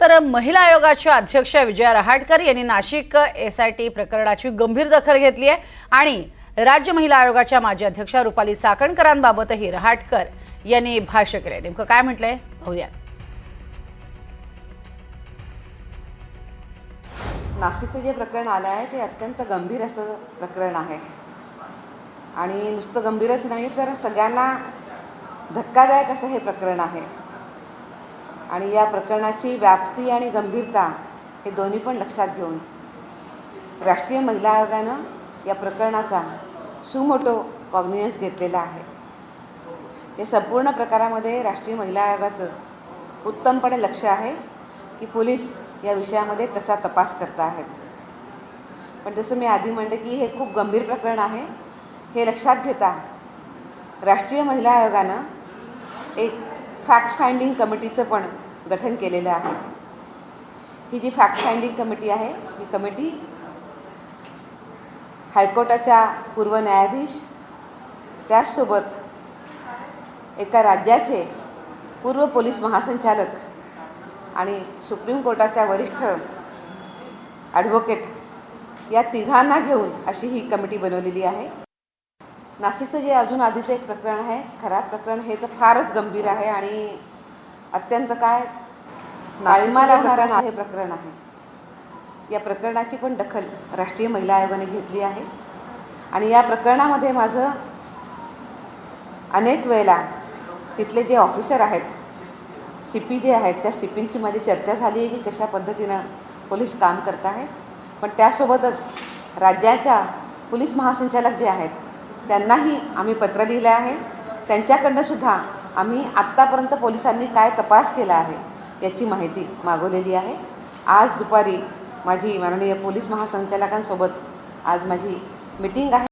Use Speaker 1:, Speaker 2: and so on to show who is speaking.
Speaker 1: तर महिला आयोगाच्या अध्यक्ष विजया रहाटकर यांनी नाशिक एसआयटी प्रकरणाची गंभीर दखल घेतली आहे आणि राज्य महिला आयोगाच्या माजी अध्यक्षा रुपाली चाकणकरांबाबतही रहाटकर यांनी भाष्य केले। नेमकं काय म्हटलंय पाहूया।
Speaker 2: नाशिकचं जे प्रकरण आलं आहे ते अत्यंत गंभीर असं प्रकरण आहे आणि नुसतं गंभीरच नाही तर सगळ्यांना धक्कादायक असं हे प्रकरण आहे आणि या प्रकरणाची व्याप्ती आणि गंभीरता हे दोन्ही पण लक्षात घेऊन राष्ट्रीय महिला आयोगानं या प्रकरणाचा सुमोटो कॉग्निझन्स घेतलेला आहे। या संपूर्ण प्रकारामध्ये राष्ट्रीय महिला आयोगाचं उत्तमपणे लक्ष आहे की पोलीस या विषयामध्ये तसा तपास करत आहेत। पण जसं मी आधी म्हणले की हे खूप गंभीर प्रकरण आहे, हे लक्षात घेता राष्ट्रीय महिला आयोगानं एक फॅक्ट फाइंडिंग कमिटीचं पण गठन केलेलं आहे। ही जी फॅक्ट फाइंडिंग कमिटी आहे ही कमिटी हायकोर्टाच्या पूर्व न्यायाधीश त्याचसोबत एका राज्याचे पूर्व पोलीस महासंचालक आणि सुप्रीम कोर्टाच्या वरिष्ठ ॲडव्होकेट या तिघांना घेऊन अशी ही कमिटी बनवलेली आहे। नाशिकचं जे अजून आधीचं एक प्रकरण आहे खराब प्रकरण हे तर फारच गंभीर आहे आणि अत्यंत काय नाळीमा लावणारं हे प्रकरण आहे। या प्रकरणाची पण दखल राष्ट्रीय महिला आयोगाने घेतली आहे आणि या प्रकरणामध्ये माझं अनेक वेळेला तिथले जे ऑफिसर आहेत CP जे आहेत त्या CPंची माझी चर्चा झाली आहे की कशा पद्धतीनं पोलीस काम करत आहेत। पण त्यासोबतच राज्याच्या पोलीस महासंचालक जे आहेत त्यांनाही आम्ही पत्र लिहिलं आहे। त्यांच्याकडनं सुद्धा आम्ही आत्तापर्यंत पोलिसांनी काय तपास केला आहे याची माहिती मागवलेली आहे। आज दुपारी माझी माननीय पोलीस महासंचालकांसोबत आज माझी मीटिंग आहे।